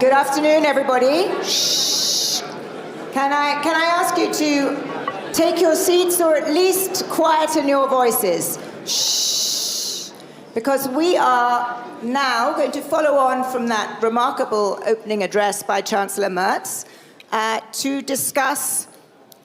Good afternoon, everybody. Shh. Can I ask you to take your seats or at least quieten your voices? Shh. Because we are now going to follow on from that remarkable opening address by Chancellor Merz to discuss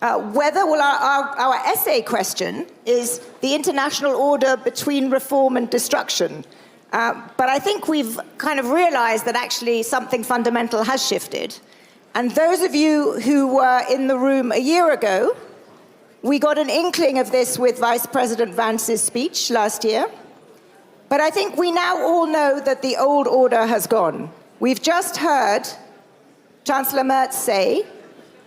whether, well, our essay question is the international order between reform and destruction. But I think we've kind of realized that actually something fundamental has shifted. And those of you who were in the room a year ago, we got an inkling of this with Vice President Vance's speech last year. But I think we now all know that the old order has gone. We've just heard Chancellor Merz say,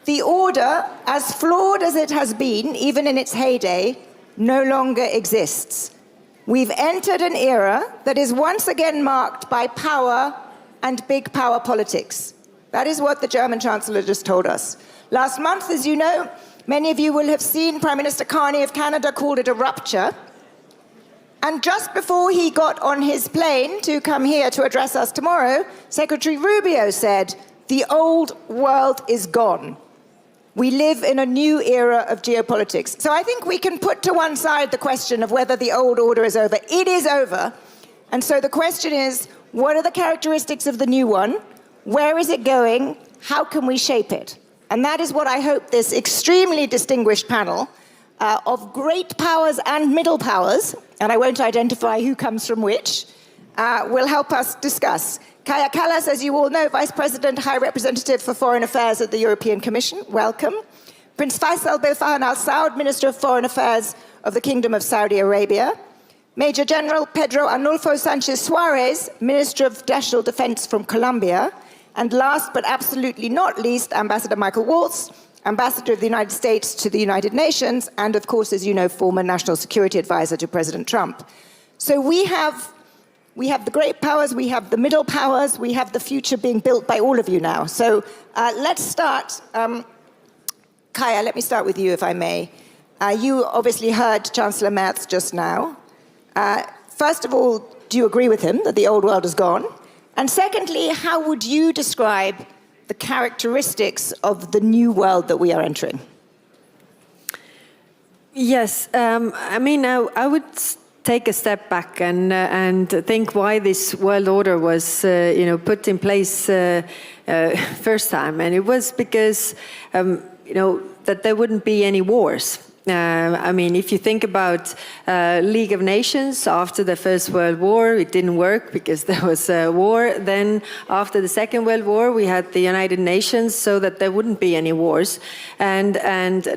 the order, as flawed as it has been, even in its heyday, no longer exists. We've entered an era that is once again marked by power and big power politics. That is what the German Chancellor just told us. Last month, as you know, many of you will have seen Prime Minister Carney of Canada called it a rupture. And just before he got on his plane to come here to address us tomorrow, Secretary Rubio said, the old world is gone. We live in a new era of geopolitics. So I think we can put to one side the question of whether the old order is over. It is over. And so the question is, what are the characteristics of the new one? Where is it going? How can we shape it? And that is what I hope this extremely distinguished panel of great powers and middle powers, and I won't identify who comes from which, will help us discuss. Kaja Kallas, as you all know, Vice President, High Representative for Foreign Affairs at the European Commission, welcome. Prince Faisal bin Farhan Al Saud, Minister of Foreign Affairs of the Kingdom of Saudi Arabia. Major General Pedro Arnulfo Sanchez Suarez, Minister of National Defense from Colombia. And last but absolutely not least, Ambassador Michael Waltz, Ambassador of the United States to the United Nations, and of course, as you know, former National Security Advisor to President Trump. So we have the great powers, we have the middle powers, we have the future being built by all of you now. So let's start. Kaja, let me start with you, if I may. You obviously heard Chancellor Merz just now. First of all, do you agree with him that the old world is gone? And secondly, how would you describe the characteristics of the new world that we are entering? Yes, I mean, I would take a step back and think why this world order was, put in place first time, and it was because, that there wouldn't be any wars. I mean, if you think about League of Nations after the First World War, it didn't work because there was a war. Then after the Second World War, we had the United Nations so that there wouldn't be any wars. And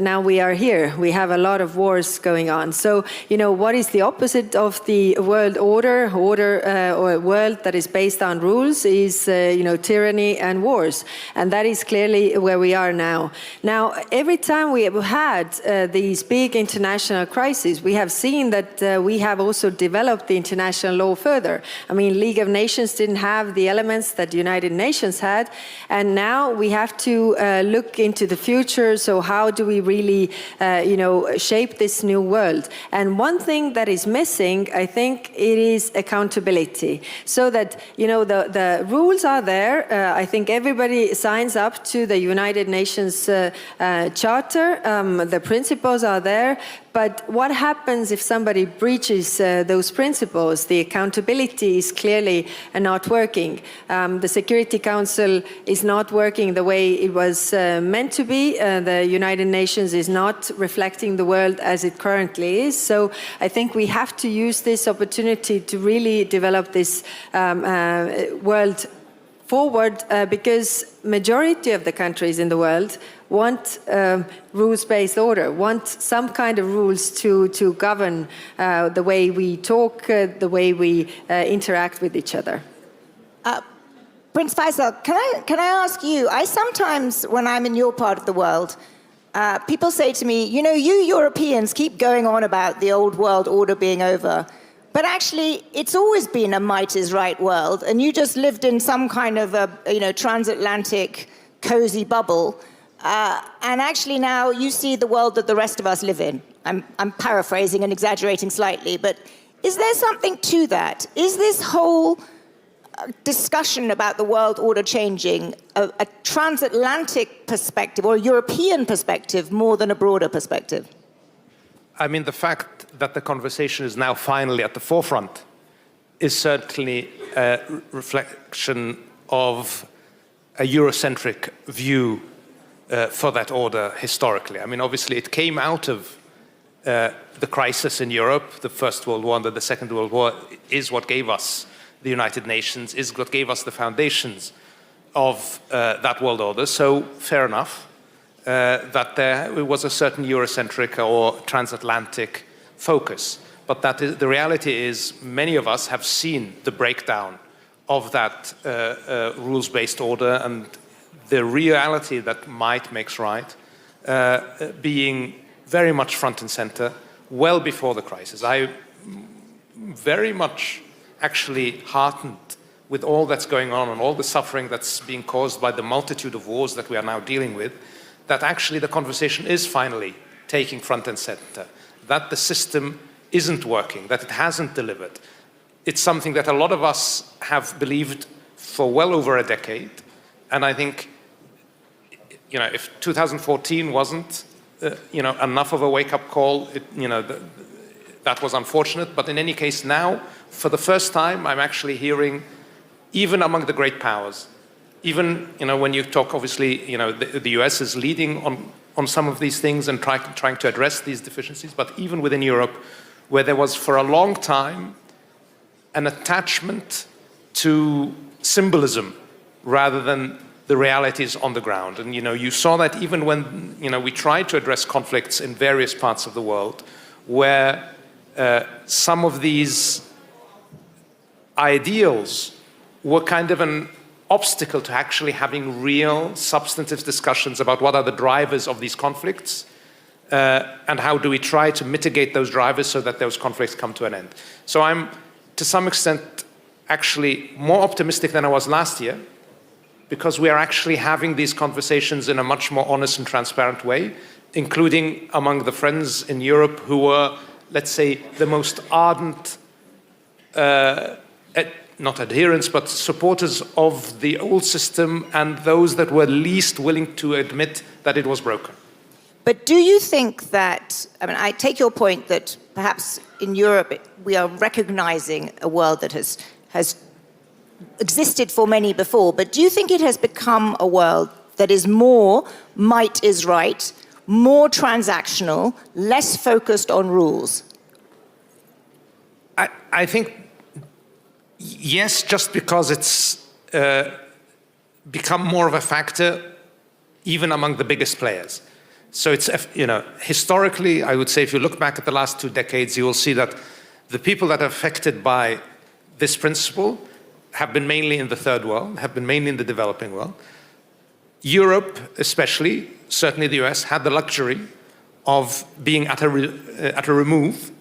now we are here. We have a lot of wars going on. So, what is the opposite of the world order? Or a world that is based on rules is, tyranny and wars. And that is clearly where we are now. Now, every time we have had these big international crises, we have seen that we have also developed the international law further. I mean, League of Nations didn't have the elements that the United Nations had, and now we have to look into the future. So how do we really, shape this new world? And one thing that is missing, I think, it is accountability. So that, the rules are there. I think everybody signs up to the United Nations Charter. The principles are there, but what happens if somebody breaches those principles? The accountability is clearly not working. The Security Council is not working the way it was meant to be. The United Nations is not reflecting the world as it currently is. So I think we have to use this opportunity to really develop this world forward, because majority of the countries in the world want rules-based order, want some kind of rules to govern the way we talk, the way we interact with each other. Prince Faisal, can I ask you, I sometimes, when I'm in your part of the world, people say to me, you Europeans keep going on about the old world order being over, but actually, it's always been a might is right world, and you just lived in some kind of a transatlantic cozy bubble, and actually now you see the world that the rest of us live in. I'm paraphrasing and exaggerating slightly, but is there something to that? Is this whole discussion about the world order changing a transatlantic perspective or a European perspective more than a broader perspective? I mean, the fact that the conversation is now finally at the forefront is certainly a reflection of a Eurocentric view for that order historically. I mean, obviously, it came out of the crisis in Europe. The First World War and the Second World War is what gave us the United Nations, is what gave us the foundations of that world order. So, fair enough that there was a certain Eurocentric or transatlantic focus. But that is, the reality is many of us have seen the breakdown of that rules-based order, and the reality that might makes right being very much front and center well before the crisis. I very much actually heartened with all that's going on and all the suffering that's being caused by the multitude of wars that we are now dealing with, that actually the conversation is finally taking front and center, that the system isn't working, that it hasn't delivered. It's something that a lot of us have believed for well over a decade, and I think, you know, if 2014 wasn't, you know, enough of a wake-up call, that was unfortunate. But in any case, now, for the first time, I'm actually hearing, even among the great powers, even, you know, when you talk, obviously, you know, the US is leading on some of these things and trying to address these deficiencies, but even within Europe, where there was for a long time an attachment to symbolism rather than the realities on the ground. And, you know, you saw that even when, you know, we tried to address conflicts in various parts of the world, where some of these ideals were kind of an obstacle to actually having real substantive discussions about what are the drivers of these conflicts and how do we try to mitigate those drivers so that those conflicts come to an end. So I'm, to some extent, actually more optimistic than I was last year, because we are actually having these conversations in a much more honest and transparent way, including among the friends in Europe who were, let's say, the most ardent, not adherents, but supporters of the old system and those that were least willing to admit that it was broken. But do you think that, I mean, I take your point that perhaps in Europe we are recognizing a world that has existed for many before, but do you think it has become a world that is more might is right, more transactional, less focused on rules? I think, yes, just because it's become more of a factor even among the biggest players. So it's, you know, historically, I would say if you look back at the last 2 decades, you will see that the people that are affected by this principle have been mainly in the third world, have been mainly in the developing world. Europe, especially, certainly the US, had the luxury of being at a remove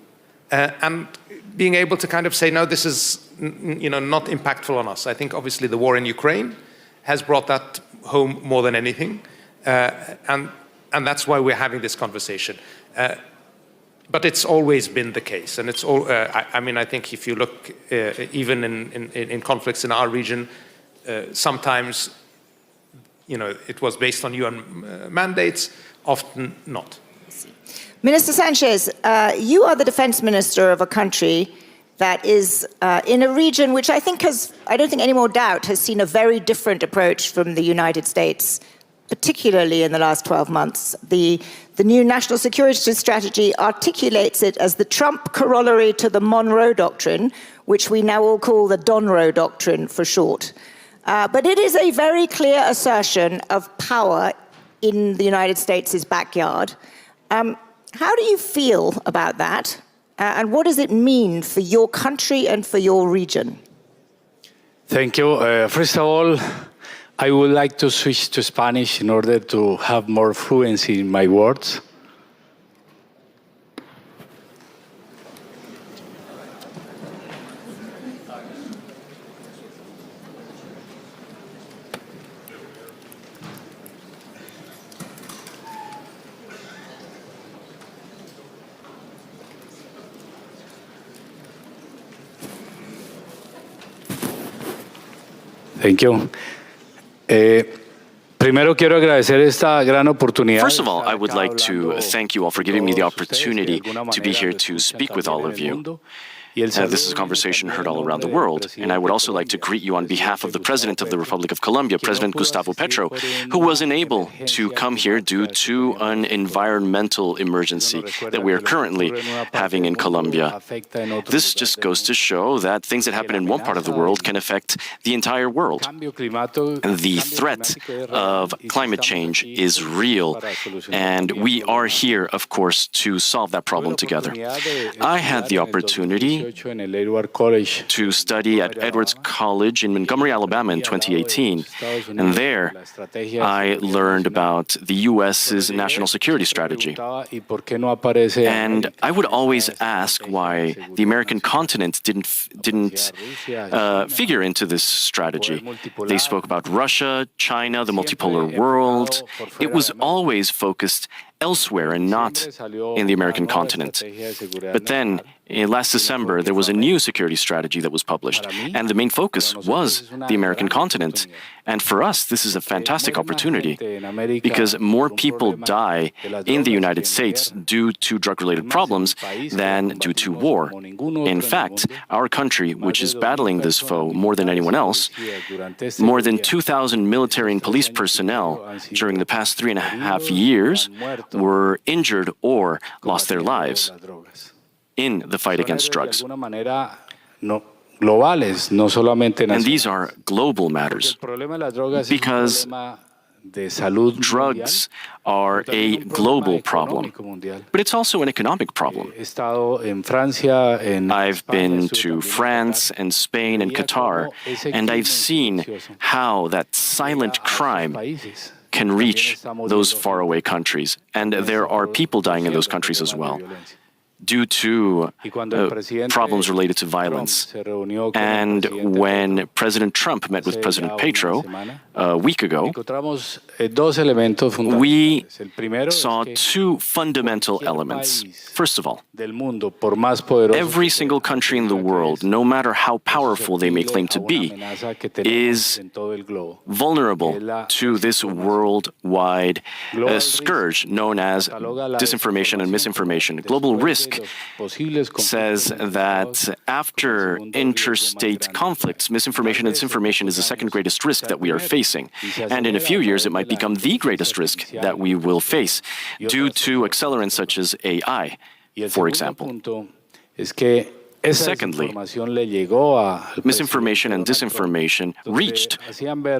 and being able to kind of say, no, this is, you know, not impactful on us. I think obviously the war in Ukraine has brought that home more than anything, and that's why we're having this conversation. But it's always been the case, and it's all. I mean, I think if you look even in conflicts in our region, sometimes, you know, it was based on UN mandates, often not. Minister Sanchez, you are the defense minister of a country that is in a region which I think I don't think any more doubt, has seen a very different approach from the United States, particularly in the last 12 months. The new national security strategy articulates it as the Trump corollary to the Monroe Doctrine, which we now all call the Donroe Doctrine for short. But it is a very clear assertion of power in the United States' backyard. How do you feel about that? And what does it mean for your country and for your region? Thank you. First of all, I would like to switch to Spanish in order to have more fluency in my words. Thank you. Primero quiero agradecer esta gran oportunidad. First of all, I would like to thank you all for giving me the opportunity to be here to speak with all of you. This is a conversation heard all around the world, and I would also like to greet you on behalf of the President of the Republic of Colombia, President Gustavo Petro, who was unable to come here due to an environmental emergency that we are currently having in Colombia. This just goes to show that things that happen in one part of the world can affect the entire world. The threat of climate change is real, and we are here, of course, to solve that problem together. I had the opportunity to study at Edwards College in Montgomery, Alabama in 2018. And there, I learned about the U.S.'s national security strategy. And I would always ask why the American continent didn't figure into this strategy. They spoke about Russia, China, the multipolar world. It was always focused elsewhere and not in the American continent. But then, last December, there was a new security strategy that was published, and the main focus was the American continent. And for us, this is a fantastic opportunity, because more people die in the United States due to drug-related problems than due to war. In fact, our country, which is battling this foe more than anyone else, more than 2,000 military and police personnel during the past 3.5 years were injured or lost their lives in the fight against drugs. And these are global matters, because drugs are a global problem, but it's also an economic problem. I've been to France and Spain and Qatar, and I've seen how that silent crime can reach those faraway countries. And there are people dying in those countries as well, due to problems related to violence. And when President Trump met with President Petro a week ago, we saw two fundamental elements. First of all, every single country in the world, no matter how powerful they may claim to be, is vulnerable to this worldwide scourge known as disinformation and misinformation. Global risk says that after interstate conflicts, misinformation and disinformation is the second greatest risk that we are facing. And in a few years, it might become the greatest risk that we will face due to accelerants such as AI, for example. Secondly, misinformation and disinformation reached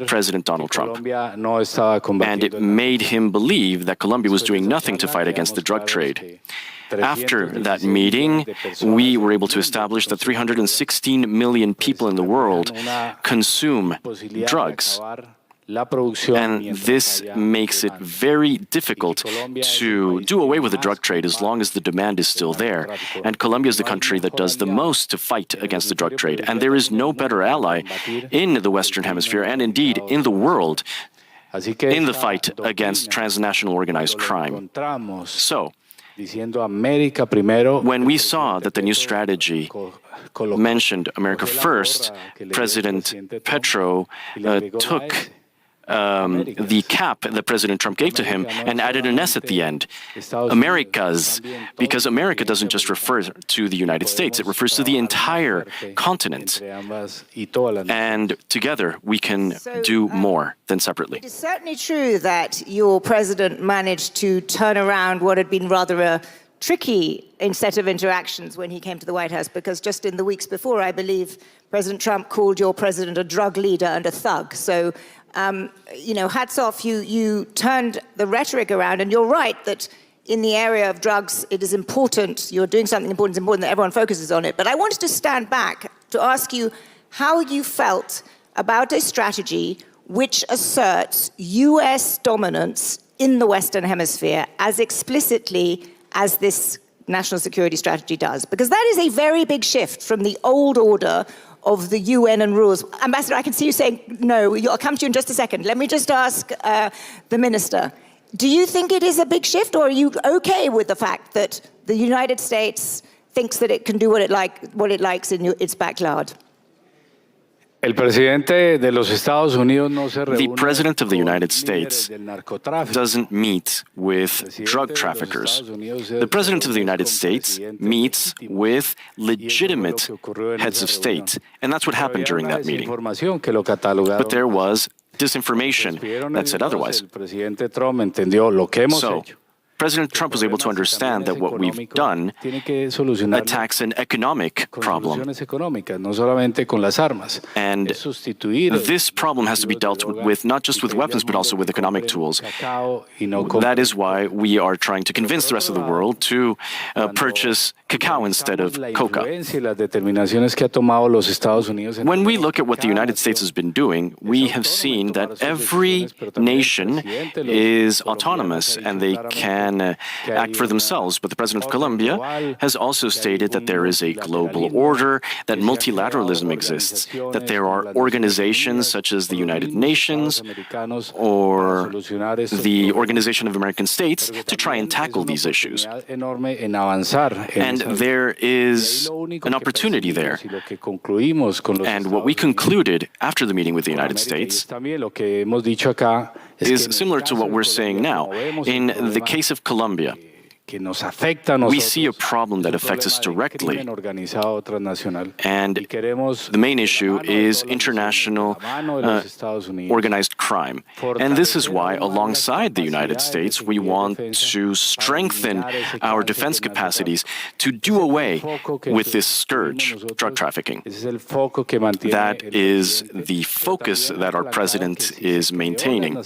President Donald Trump, and it made him believe that Colombia was doing nothing to fight against the drug trade. After that meeting, we were able to establish that 316 million people in the world consume drugs. And this makes it very difficult to do away with the drug trade as long as the demand is still there. And Colombia is the country that does the most to fight against the drug trade. And there is no better ally in the Western Hemisphere, and indeed in the world, in the fight against transnational organized crime. So, when we saw that the new strategy mentioned America First, President Petro took the cap that President Trump gave to him and added an S at the end, Americas, because America doesn't just refer to the United States, it refers to the entire continent. And together we can do more than separately. It is certainly true that your president managed to turn around what had been rather a tricky set of interactions when he came to the White House, because just in the weeks before, I believe President Trump called your president a drug leader and a thug. So, hats off, you turned the rhetoric around, and you're right that in the area of drugs, it is important, you're doing something important, it's important that everyone focuses on it. But I wanted to stand back to ask you how you felt about a strategy which asserts US dominance in the Western Hemisphere as explicitly as this national security strategy does. Because that is a very big shift from the old order of the UN and rules. Ambassador, I can see you saying no. I'll come to you in just a second. Let me just ask the minister. Do you think it is a big shift, or are you okay with the fact that the United States thinks that it can do what it likes in its backyard? El presidente de los Estados Unidos no se The reúne President of the con United líderes States del narcotráfico. doesn't meet with drug traffickers. The President of the United States meets with legitimate heads of state, and that's what happened during that meeting. But there was disinformation that said otherwise. So, President Trump was able to understand that what we've done attacks an economic problem. And this problem has to be dealt with not just with weapons, but also with economic tools. That is why we are trying to convince the rest of the world to purchase cacao instead of coca. When we look at what the United States has been doing, we have seen that every nation is autonomous and they can act for themselves. But the President of Colombia has also stated that there is a global order, that multilateralism exists, that there are organizations such as the United Nations or the Organization of American States to try and tackle these issues. And there is an opportunity there. And what we concluded after the meeting with the United States is similar to what we're saying now. In the case of Colombia, we see a problem that affects us directly, and the main issue is international organized crime. And this is why, alongside the United States, we want to strengthen our defense capacities to do away with this scourge, drug trafficking. That is the focus that our president is maintaining.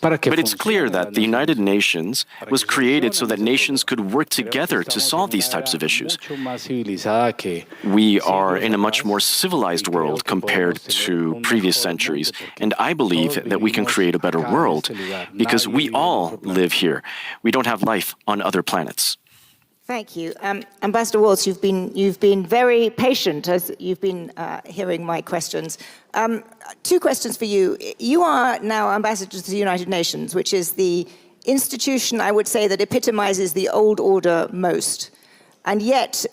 But it's clear that the United Nations was created so that nations could work together to solve these types of issues. We are in a much more civilized world compared to previous centuries, and I believe that we can create a better world because we all live here. We don't have life on other planets. Thank you. Ambassador Waltz, you've been very patient as you've been hearing my questions. Two questions for you. You are now ambassador to the United Nations, which is the institution, I would say, that epitomizes the old order most. And yet,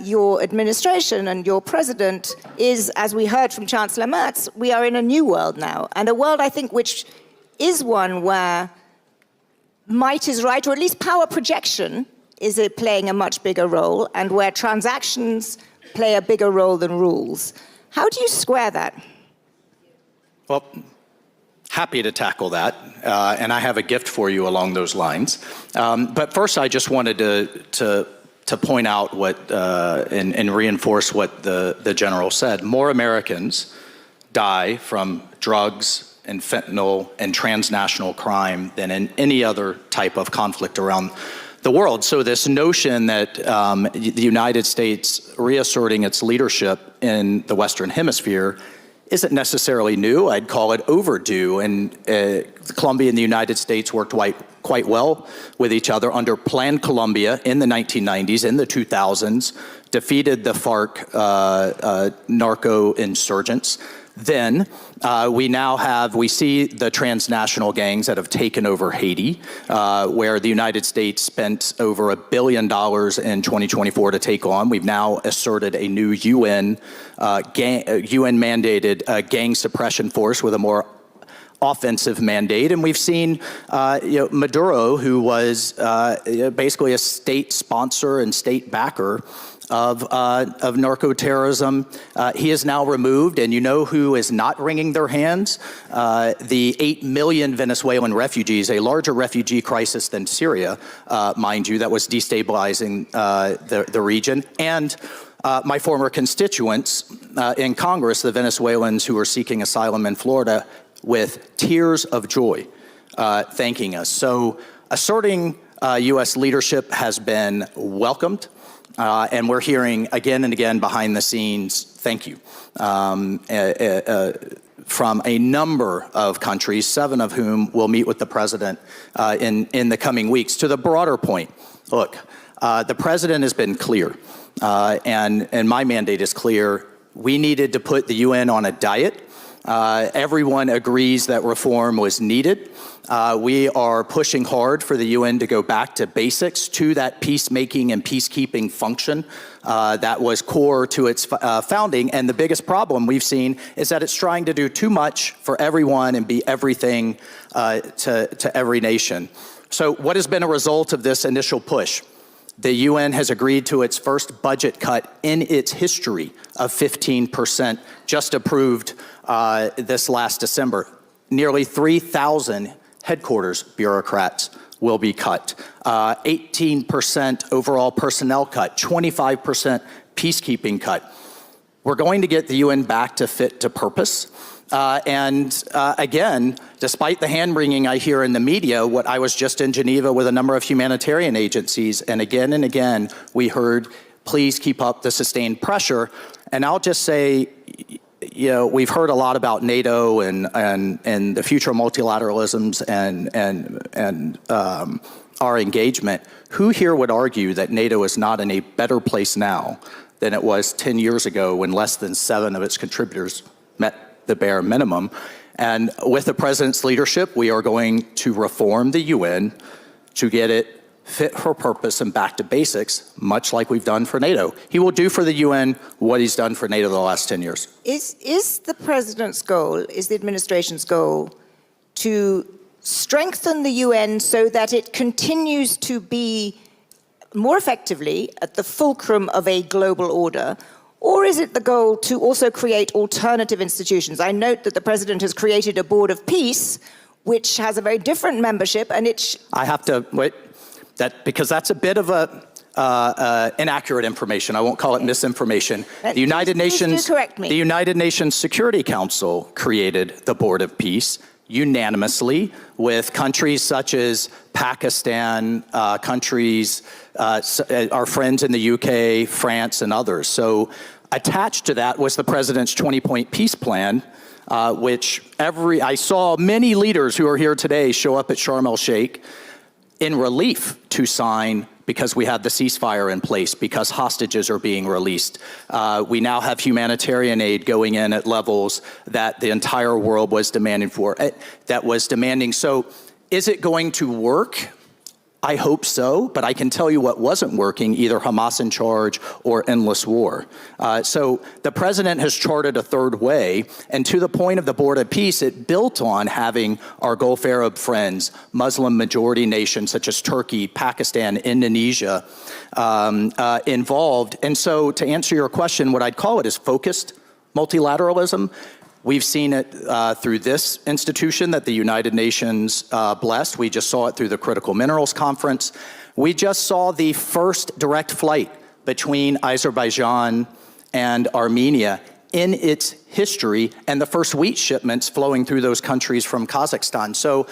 your administration and your president is, as we heard from Chancellor Merz, we are in a new world now. And a world, I think, which is one where might is right, or at least power projection is it playing a much bigger role, and where transactions play a bigger role than rules. How do you square that? Well, happy to tackle that, and I have a gift for you along those lines. But first, I just wanted to point out what and reinforce what the general said. More Americans die from drugs and fentanyl and transnational crime than in any other type of conflict around the world. So this notion that the United States reasserting its leadership in the Western Hemisphere isn't necessarily new. I'd call it overdue. And Colombia and the United States worked quite well with each other under Plan Colombia in the 1990s, in the 2000s, defeated the FARC narco insurgents. Then we see the transnational gangs that have taken over Haiti, where the United States spent over $1 billion in 2024 to take on. We've now asserted a new UN mandated gang suppression force with a more offensive mandate, and we've seen Maduro, who was basically a state sponsor and state backer of narco-terrorism. He is now removed, and you know who is not wringing their hands? The 8 million Venezuelan refugees, a larger refugee crisis than Syria, mind you, that was destabilizing the region. And my former constituents in Congress, the Venezuelans who are seeking asylum in Florida, with tears of joy, thanking us. So asserting U.S. leadership has been welcomed. And we're hearing again and again behind the scenes, thank you, from a number of countries, 7 of whom will meet with the president in the coming weeks. To the broader point, look, the president has been clear, and my mandate is clear. We needed to put the UN on a diet Everyone agrees that reform was needed. We are pushing hard for the UN to go back to basics, to that peacemaking and peacekeeping function that was core to its founding. And the biggest problem we've seen is that it's trying to do too much for everyone and be everything to every nation. So what has been a result of this initial push? The UN has agreed to its first budget cut in its history of 15%, just approved this last December. Nearly 3,000 headquarters bureaucrats will be cut. 18% overall personnel cut, 25% peacekeeping cut. We're going to get the UN back to fit to purpose. Again, despite the hand-wringing I hear in the media, what I was just in Geneva with a number of humanitarian agencies, and again, we heard, please keep up the sustained pressure. And I'll just say, you know, we've heard a lot about NATO and the future of multilateralisms and our engagement. Who here would argue that NATO is not in a better place now than it was 10 years ago when less than 7 of its contributors met the bare minimum? And with the president's leadership, we are going to reform the UN to get it fit for purpose and back to basics, much like we've done for NATO. He will do for the UN what he's done for NATO the last 10 years. Is the president's goal, is the administration's goal to strengthen the UN so that it continues to be more effectively at the fulcrum of a global order? Or is it the goal to also create alternative institutions? I note that the president has created a board of peace, which has a very different membership, and I have to wait, because that's a bit of inaccurate information. I won't call it misinformation. The United Nations, correct me. The United Nations Security Council created the board of peace unanimously with countries such as Pakistan, countries, our friends in the UK, France, and others. So attached to that was the president's 20-point peace plan, which I saw many leaders who are here today show up at Sharm el-Sheikh in relief to sign because we have the ceasefire in place, because hostages are being released. We now have humanitarian aid going in at levels that the entire world was demanding for, So is it going to work? I hope so, but I can tell you what wasn't working, either Hamas in charge or endless war. So the president has charted a third way, and to the point of the Board of Peace, it built on having our Gulf Arab friends, Muslim majority nations such as Turkey, Pakistan, Indonesia involved. And so to answer your question, what I'd call it is focused multilateralism. We've seen it through this institution that the United Nations blessed. We just saw it through the Critical Minerals Conference. We just saw the first direct flight between Azerbaijan and Armenia in its history, and the first wheat shipments flowing through those countries from Kazakhstan. So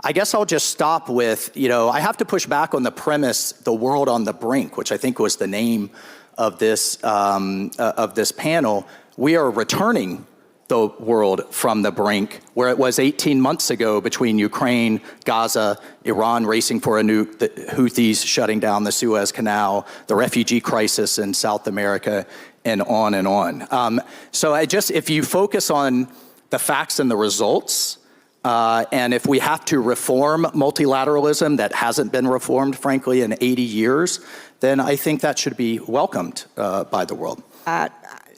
I guess I'll just stop with, I have to push back on the premise, the world on the brink, which I think was the name of this panel. We are returning the world from the brink, where it was 18 months ago between Ukraine, Gaza, Iran racing for a nuke, the Houthis shutting down the Suez Canal, the refugee crisis in South America, and on and on. So if you focus on the facts and the results, and if we have to reform multilateralism that hasn't been reformed, frankly, in 80 years, then I think that should be welcomed by the world.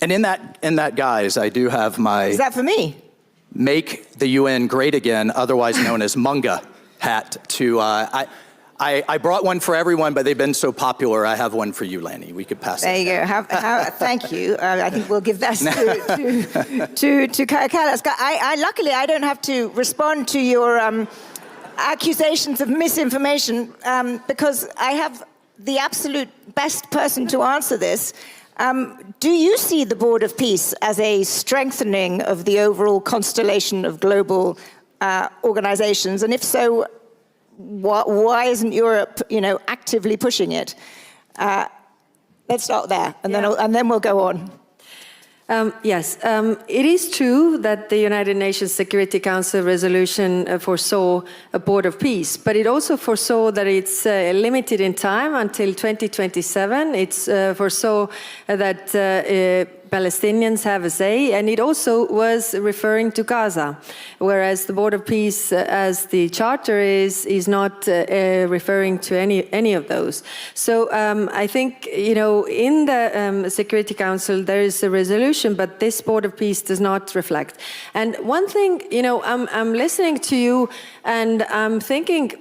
And in that guise, I do have my... Is that for me? Make the UN Great Again, otherwise known as Munga hat. I brought one for everyone, but they've been so popular. I have one for you, Lanny. We could pass it. There you go. Thank you. I think we'll give that to Kallas. Luckily, I don't have to respond to your accusations of misinformation because I have the absolute best person to answer this. Do you see the Board of Peace as a strengthening of the overall constellation of global organizations? And if so, why isn't Europe, actively pushing it? Let's start there, and then we'll go on. Yes, it is true that the United Nations Security Council resolution foresaw a Board of Peace, but it also foresaw that it's limited in time until 2027. It's foresaw that Palestinians have a say, and it also was referring to Gaza, whereas the Board of Peace, as the charter is not referring to any of those. So I think, in the Security Council there is a resolution, but this Board of Peace does not reflect. And one thing, I'm listening to you and I'm thinking,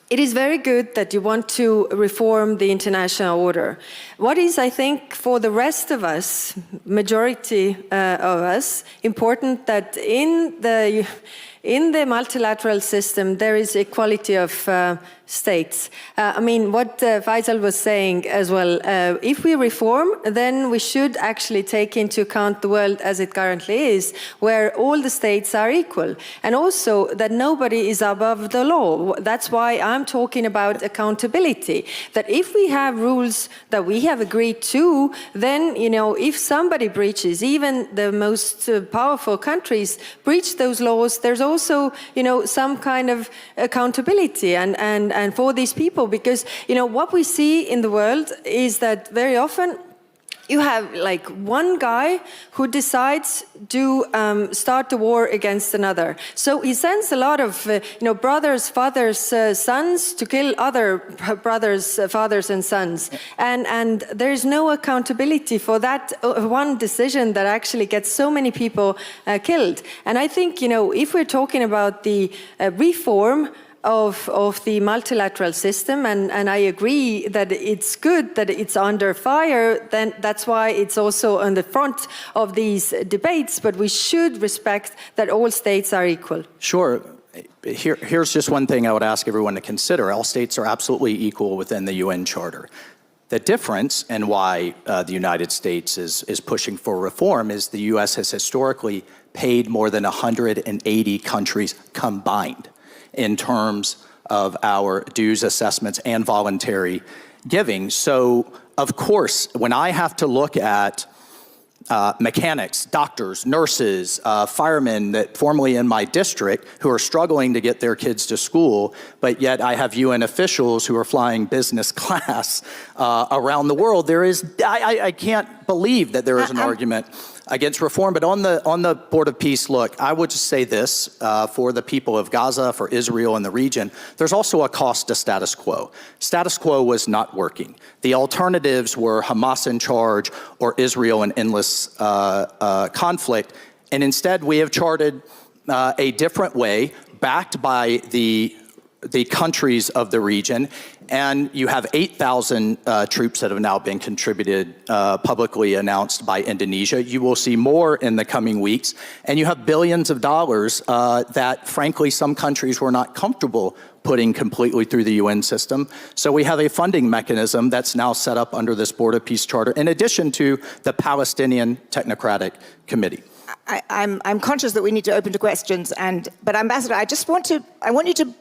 it is very good that you want to reform the international order. What is, I think, for the rest of us, majority of us, important that in the multilateral system there is equality of states. What Faisal was saying as well, if we reform, then we should actually take into account the world as it currently is, where all the states are equal. And also that nobody is above the law. That's why I'm talking about accountability. That if we have rules that we have agreed to, then, if somebody breaches, even the most powerful countries breach those laws, there's also, some kind of accountability and for these people, because what we see in the world is that very often you have like one guy who decides to start the war against another. So he sends a lot of brothers, fathers, sons to kill other brothers, fathers and sons. And there's no accountability for that one decision that actually gets so many people killed. And I think, if we're talking about the reform of the multilateral system, and I agree that it's good that it's under fire, then that's why it's also on the front of these debates, but we should respect that all states are equal. Sure. Here's just one thing I would ask everyone to consider. All states are absolutely equal within the UN Charter. The difference and why the United States is pushing for reform is the U.S. has historically paid more than 180 countries combined in terms of our dues assessments and voluntary giving. So, of course, when I have to look at mechanics, doctors, nurses, firemen that formerly in my district who are struggling to get their kids to school, but yet I have UN officials who are flying business class around the world, I can't believe that there is an argument against reform. But on the Board of Peace, look, I would just say this, for the people of Gaza, for Israel and the region, there's also a cost to status quo. Status quo was not working. The alternatives were Hamas in charge or Israel in endless conflict. And instead, we have charted a different way, backed by the countries of the region. And you have 8,000 troops that have now been contributed, publicly announced by Indonesia. You will see more in the coming weeks. And you have billions of dollars that, frankly, some countries were not comfortable putting completely through the UN system. So we have a funding mechanism that's now set up under this Board of Peace Charter, in addition to the Palestinian Technocratic Committee. I'm conscious that we need to open to questions, but Ambassador, I want you to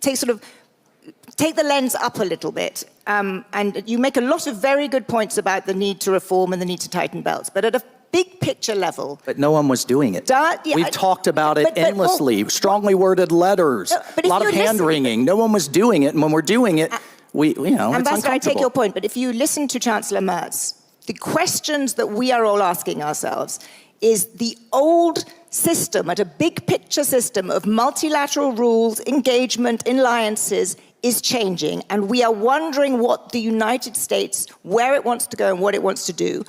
take the lens up a little bit. And you make a lot of very good points about the need to reform and the need to tighten belts. But at a big picture level... But no one was doing it. We've talked about it endlessly. Strongly worded letters, a lot of hand-wringing. No one was doing it. And when we're doing it, it's Ambassador, I take your uncomfortable. point. But if you listen to Chancellor Merz, the questions that we are all asking ourselves is the old system, at a big picture system of multilateral rules, engagement, alliances, is changing. And we are wondering what the United States, where it wants to go and what it wants to do.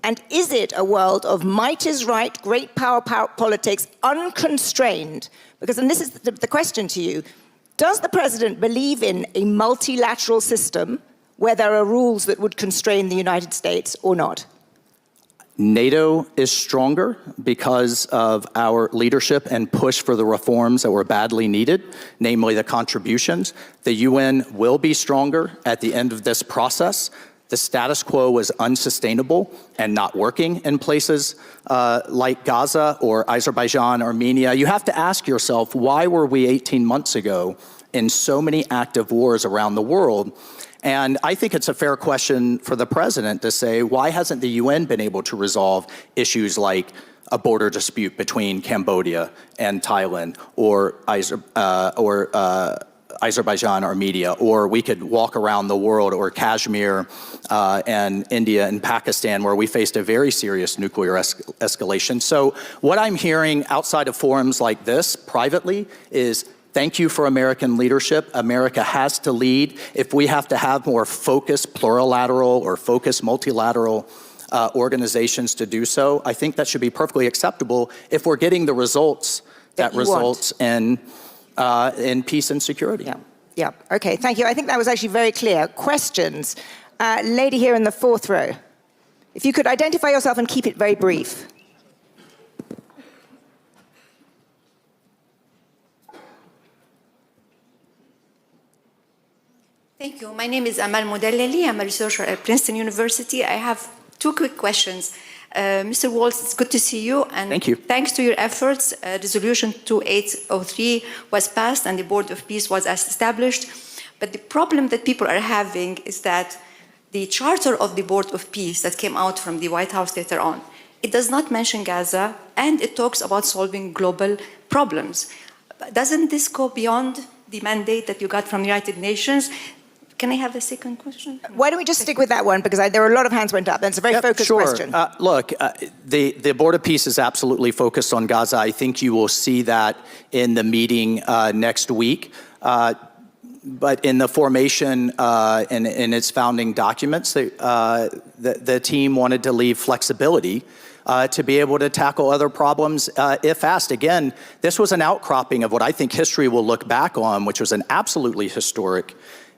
And is it a world of might is right, great power politics, unconstrained? Because, and this is the question to you, does the president believe in a multilateral system where there are rules that would constrain the United States or not? NATO is stronger because of our leadership and push for the reforms that were badly needed, namely the contributions. The UN will be stronger at the end of this process. The status quo was unsustainable and not working in places like Gaza or Azerbaijan, Armenia. You have to ask yourself, why were we 18 months ago in so many active wars around the world? And I think it's a fair question for the president to say, why hasn't the UN been able to resolve issues like a border dispute between Cambodia and Thailand, or Azerbaijan, Armenia, or we could walk around the world, or Kashmir and India and Pakistan, where we faced a very serious nuclear escalation. So what I'm hearing outside of forums like this privately is thank you for American leadership. America has to lead. If we have to have more focused plurilateral or focused multilateral organizations to do so, I think that should be perfectly acceptable if we're getting the results that results in peace and security. Yeah, yeah. Okay, thank you. I think that was actually very clear. Questions? Lady here in the fourth row. If you could identify yourself and keep it very brief. Thank you. My name is Amal Modelleli. I'm a researcher at Princeton University. I have two quick questions. Mr. Waltz, it's good to see you. And thank you. Thanks to your efforts, Resolution 2803 was passed and the Board of Peace was established. But the problem that people are having is that the charter of the Board of Peace that came out from the White House later on, it does not mention Gaza, and it talks about solving global problems. Doesn't this go beyond the mandate that you got from the United Nations? Can I have a second question? Why don't we just stick with that one, because there were a lot of hands went up. That's a very focused question. Look, the Board of Peace is absolutely focused on Gaza. I think you will see that in the meeting next week. But in the formation and in its founding documents, the team wanted to leave flexibility to be able to tackle other problems if asked. Again, this was an outcropping of what I think history will look back on, which was an absolutely historic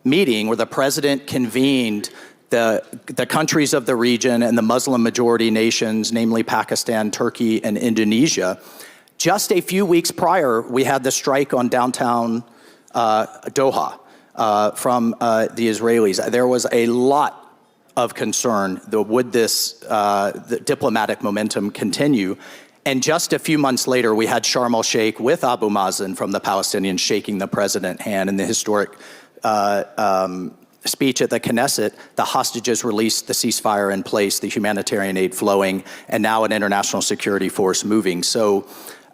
meeting where the president convened the countries of the region and the Muslim majority nations, namely Pakistan, Turkey, and Indonesia. Just a few weeks prior, we had the strike on downtown Doha from the Israelis. There was a lot of concern, would this the diplomatic momentum continue? And just a few months later, we had Sharm el-Sheikh with Abu Mazen from the Palestinians shaking the president's hand in the historic speech at the Knesset. The hostages released, the ceasefire in place, the humanitarian aid flowing, and now an international security force moving. So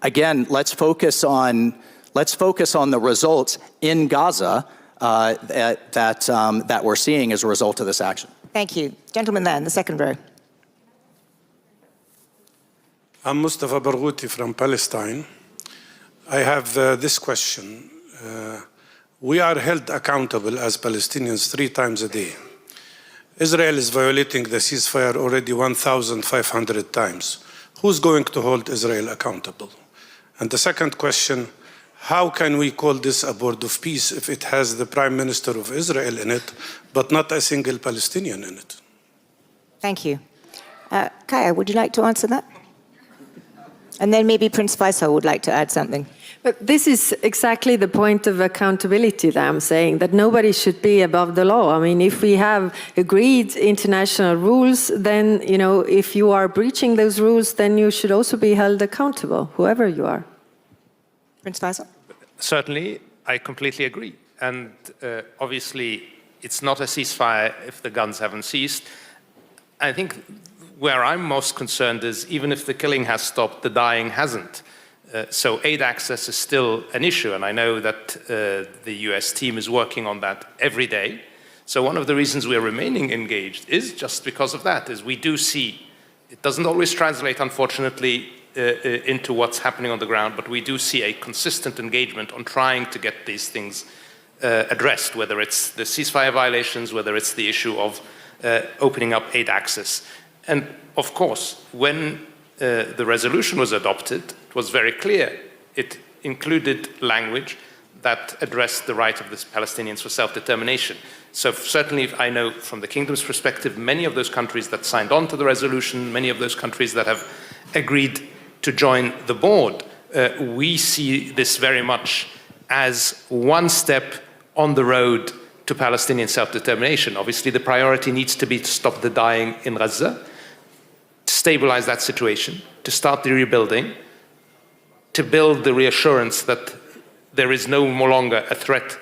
again, let's focus on the results in Gaza that we're seeing as a result of this action. Thank you. Gentleman there in the second row. I'm Mustafa Barghouti from Palestine. I have this question. We are held accountable as Palestinians 3 times a day. Israel is violating the ceasefire already 1,500 times. Who's going to hold Israel accountable? And the second question, how can we call this a Board of Peace if it has the Prime Minister of Israel in it, but not a single Palestinian in it? Thank you. Kaja, would you like to answer that? And then maybe Prince Faisal would like to add something. But this is exactly the point of accountability that I'm saying, that nobody should be above the law. I mean, if we have agreed international rules, then, you know, if you are breaching those rules, then you should also be held accountable, whoever you are. Prince Faisal? Certainly, I completely agree. And obviously, it's not a ceasefire if the guns haven't ceased. I think where I'm most concerned is even if the killing has stopped, the dying hasn't. So aid access is still an issue, and I know that the US team is working on that every day. So one of the reasons we're remaining engaged is just because of that, is we do see, it doesn't always translate, unfortunately, into what's happening on the ground, but we do see a consistent engagement on trying to get these things addressed, whether it's the ceasefire violations, whether it's the issue of opening up aid access. And of course, when the resolution was adopted, it was very clear. It included language that addressed the right of the Palestinians for self-determination. So certainly, I know from the Kingdom's perspective, many of those countries that signed on to the resolution, many of those countries that have agreed to join the board, we see this very much as one step on the road to Palestinian self-determination. Obviously, the priority needs to be to stop the dying in Gaza, to stabilize that situation, to start the rebuilding, to build the reassurance that there is no longer a threat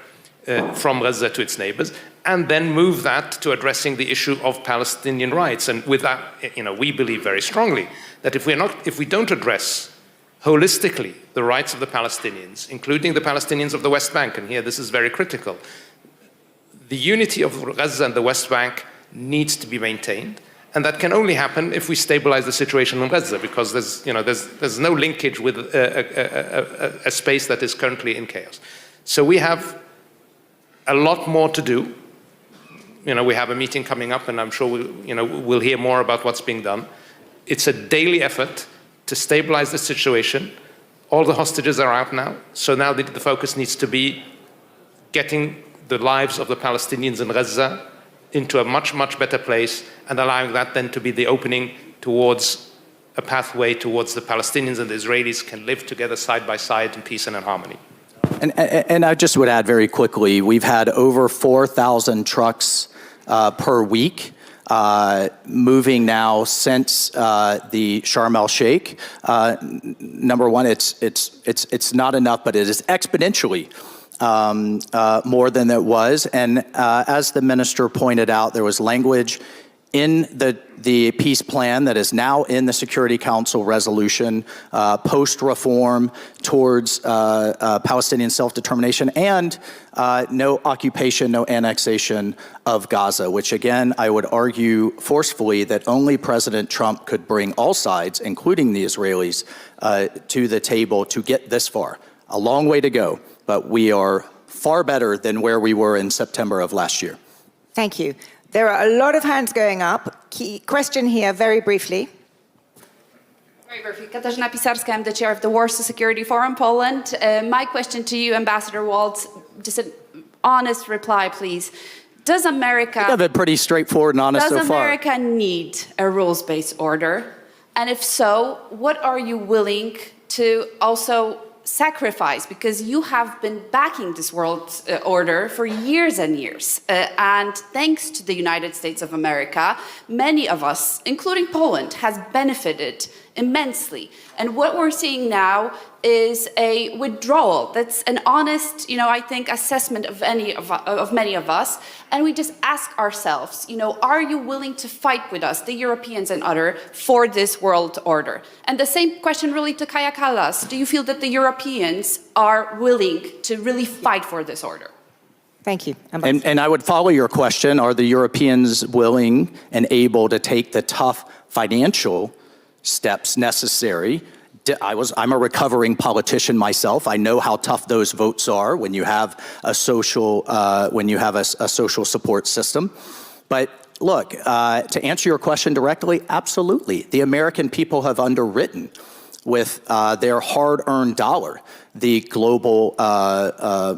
from Gaza to its neighbors, and then move that to addressing the issue of Palestinian rights. And with that, you know, we believe very strongly that if we don't address holistically the rights of the Palestinians, including the Palestinians of the West Bank, and here this is very critical. The unity of Gaza and the West Bank needs to be maintained, and that can only happen if we stabilize the situation in Gaza, because there's no linkage with a space that is currently in chaos. So we have a lot more to do. We have a meeting coming up, and I'm sure we'll hear more about what's being done. It's a daily effort to stabilize the situation. All the hostages are out now, so now the focus needs to be getting the lives of the Palestinians in Gaza into a much, much better place, and allowing that then to be the opening towards a pathway towards the Palestinians and the Israelis can live together side by side in peace and in harmony. And I just would add very quickly, we've had over 4,000 trucks per week moving now since the Sharm el-Sheikh. Number one, it's not enough, but it is exponentially more than it was. And as the minister pointed out, there was language in the peace plan that is now in the Security Council resolution, post-reform towards Palestinian self-determination, and no occupation, no annexation of Gaza, which again, I would argue forcefully that only President Trump could bring all sides, including the Israelis, to the table to get this far. A long way to go, but we are far better than where we were in September of last year. Thank you. There are a lot of hands going up. Question here, very briefly. Very briefly. Katarzyna Pisarska, I'm the chair of the Warsaw Security Forum, Poland. My question to you, Ambassador Waltz, just an honest reply, please. Does America... I've been pretty straightforward and honest so far. Does America need a rules-based order? And if so, what are you willing to also sacrifice, because you have been backing this world order for years and years. And thanks to the United States of America, many of us, including Poland, has benefited immensely. And what we're seeing now is a withdrawal. That's an honest, I think, assessment of many of us. And we just ask ourselves, are you willing to fight with us, the Europeans and others, for this world order? And the same question really to Kaja Kallas. Do you feel that the Europeans are willing to really fight for this order? Thank you. And I would follow your question. Are the Europeans willing and able to take the tough financial steps necessary? I'm a recovering politician myself. I know how tough those votes are when you have a social social support system. But look, to answer your question directly, absolutely. The American people have underwritten with their hard-earned dollar the global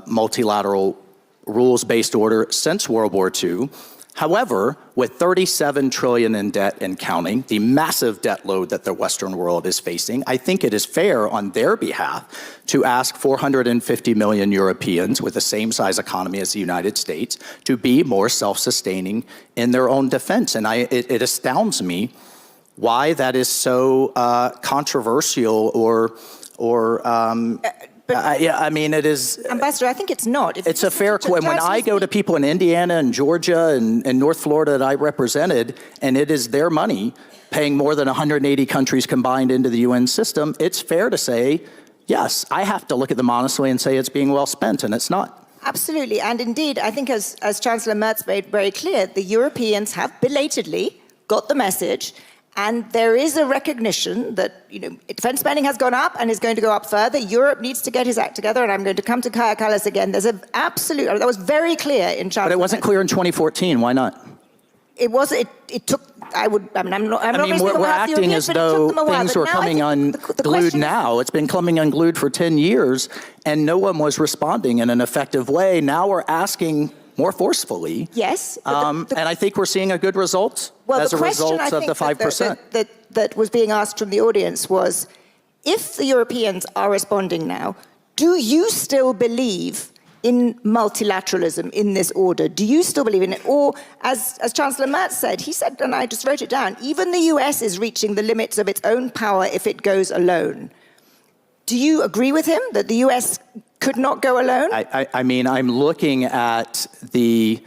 multilateral rules-based order since World War II. However, with 37 trillion in debt and counting, the massive debt load that the Western world is facing, I think it is fair on their behalf to ask 450 million Europeans with the same size economy as the United States to be more self-sustaining in their own defense. And it astounds me why that is so controversial or I mean, it is... Ambassador, I think it's not. It's a fair question. When I go to people in Indiana and Georgia and North Florida that I represented, and it is their money paying more than 180 countries combined into the UN system, it's fair to say, yes, I have to look at them honestly and say it's being well spent, and it's not. Absolutely. And indeed, I think as Chancellor Merz made very clear, the Europeans have belatedly got the message. And there is a recognition that, defense spending has gone up and is going to go up further. Europe needs to get his act together, and I'm going to come to Kaja Kallas again. There's an absolute, that was very clear in Chancellor. But it wasn't clear in 2014. Why not? It was, it took, we're acting as though things were coming unglued now. It's been coming unglued for 10 years, and no one was responding in an effective way. Now we're asking more forcefully. Yes. And I think we're seeing a good result as a result of the 5%. That was being asked from the audience was, if the Europeans are responding now, do you still believe in multilateralism in this order? Do you still believe in it? Or, as Chancellor Merz said, he said, and I just wrote it down, even the US is reaching the limits of its own power if it goes alone. Do you agree with him that the US could not go alone? I mean, I'm looking at the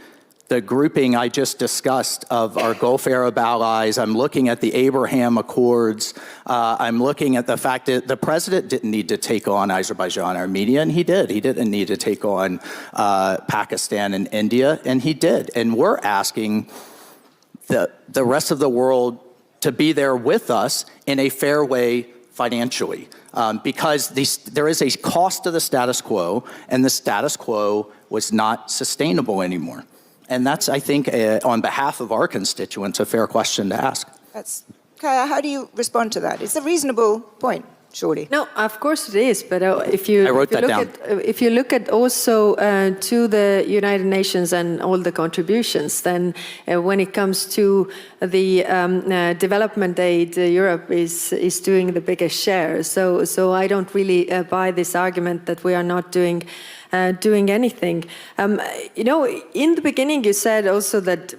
the grouping I just discussed of our Gulf Arab allies. I'm looking at the Abraham Accords. I'm looking at the fact that the president didn't need to take on Azerbaijan, Armenia, and he did. He didn't need to take on Pakistan and India, and he did. And we're asking the rest of the world to be there with us in a fair way financially, because there is a cost to the status quo, and the status quo was not sustainable anymore. And that's, I think, on behalf of our constituents, a fair question to ask. Kaja, how do you respond to that? It's a reasonable point, surely. No, of course it is. But if you look at also to the United Nations and all the contributions, then when it comes to the development aid, Europe is doing the biggest share. So I don't really buy this argument that we are not doing anything. In the beginning you said also that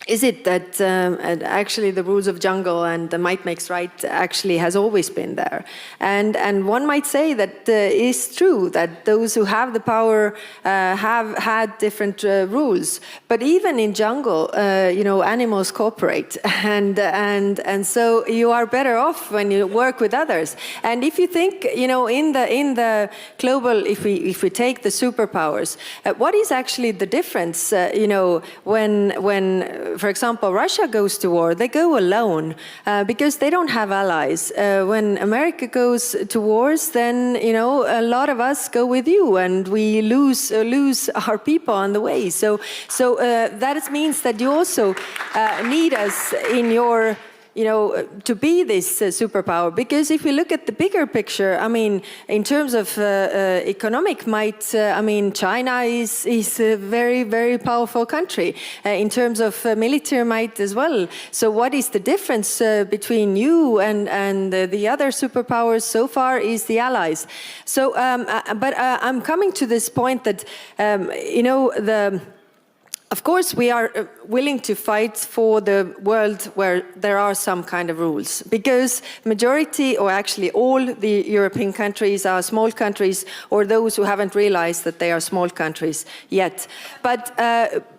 is it that actually the rules of jungle and the might makes right actually has always been there? And one might say that is true, that those who have the power have had different rules. But even in jungle, animals cooperate, and so you are better off when you work with others. And if you think, in the global, if we take the superpowers, what is actually the difference? When for example, Russia goes to war, they go alone because they don't have allies. When America goes to wars, then, a lot of us go with you and we lose our people on the way. So that means that you also need us in your to be this superpower. Because if we look at the bigger picture, in terms of economic might, China is a very, very powerful country. In terms of military might as well. So what is the difference between you and the other superpowers so far is the allies. So, but I'm coming to this point that, of course, we are willing to fight for the world where there are some kind of rules, because majority, or actually all the European countries are small countries, or those who haven't realized that they are small countries yet. But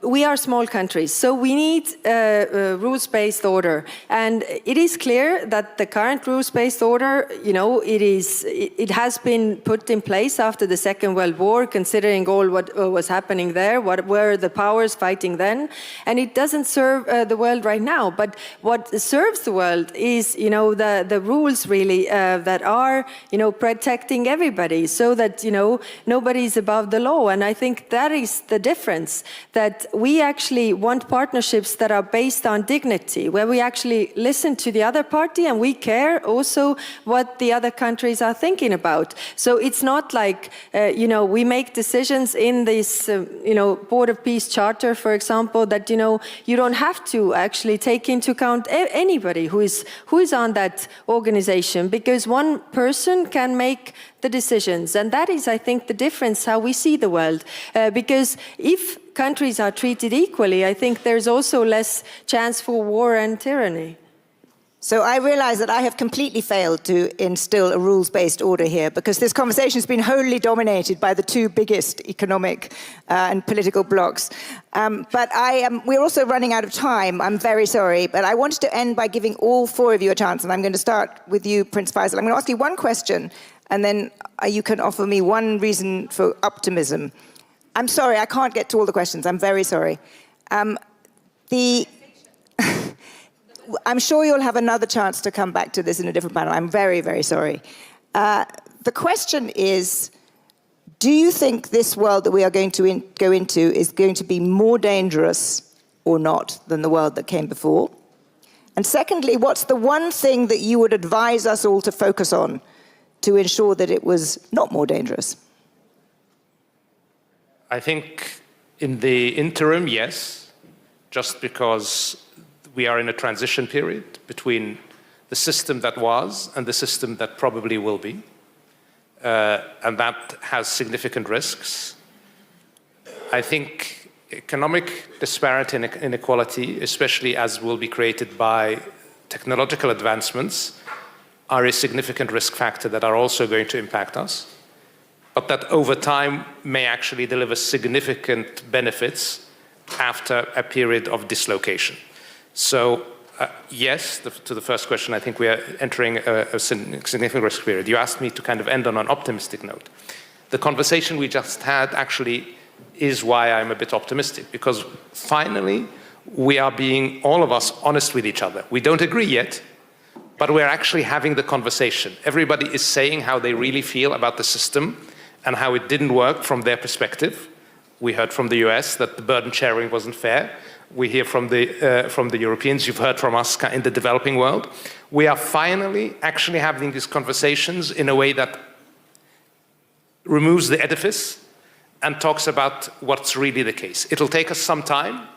we are small countries, so we need a rules-based order. And it is clear that the current rules-based order, it has been put in place after the Second World War, considering all what was happening there, what were the powers fighting then, and it doesn't serve the world right now. But what serves the world is, the rules really that are, protecting everybody, so that nobody is above the law. And I think that is the difference. That we actually want partnerships that are based on dignity, where we actually listen to the other party and we care also what the other countries are thinking about. So it's not like we make decisions in this Board of Peace Charter, for example, that you don't have to actually take into account anybody who is on that organization, because one person can make the decisions. And that is, I think, the difference how we see the world. Because if countries are treated equally, I think there's also less chance for war and tyranny. So I realize that I have completely failed to instill a rules-based order here, because this conversation has been wholly dominated by the two biggest economic and political blocs. But we're also running out of time. I'm very sorry. But I wanted to end by giving all four of you a chance. And I'm going to start with you, Prince Faisal. I'm going to ask you one question, and then you can offer me one reason for optimism. I'm sorry, I can't get to all the questions. I'm very sorry. I'm sure you'll have another chance to come back to this in a different panel. I'm very, very sorry. The question is, do you think this world that we are going to go into is going to be more dangerous or not than the world that came before? And secondly, what's the one thing that you would advise us all to focus on to ensure that it was not more dangerous? I think in the interim, yes, just because we are in a transition period between the system that was and the system that probably will be. And that has significant risks. I think economic disparity and inequality, especially as will be created by technological advancements, are a significant risk factor that are also going to impact us, but that over time may actually deliver significant benefits after a period of dislocation. So yes, to the first question, I think we are entering a significant risk period. You asked me to kind of end on an optimistic note. The conversation we just had actually is why I'm a bit optimistic, because finally we are being, all of us, honest with each other. We don't agree yet, but we're actually having the conversation. Everybody is saying how they really feel about the system and how it didn't work from their perspective. We heard from the US that the burden sharing wasn't fair. We hear from the Europeans, you've heard from us in the developing world. We are finally actually having these conversations in a way that removes the edifice and talks about what's really the case. It'll take us some time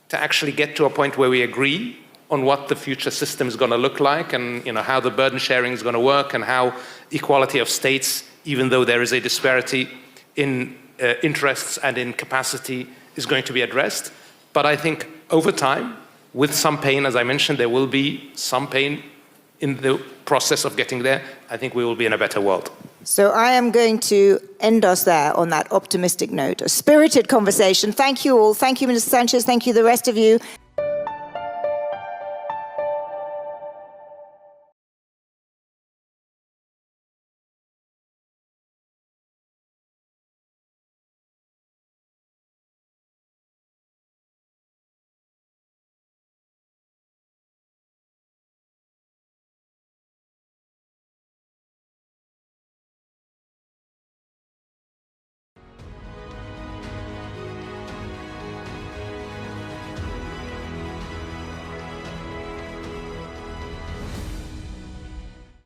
to actually get to a point where we agree on what the future system is going to look like, and how the burden sharing is going to work, and how equality of states, even though there is a disparity in interests and in capacity, is going to be addressed. But I think over time, with some pain, as I mentioned, there will be some pain in the process of getting there. I think we will be in a better world. So I am going to end us there on that optimistic note. A spirited conversation. Thank you all. Thank you, Minister Sanchez. Thank you, the rest of you.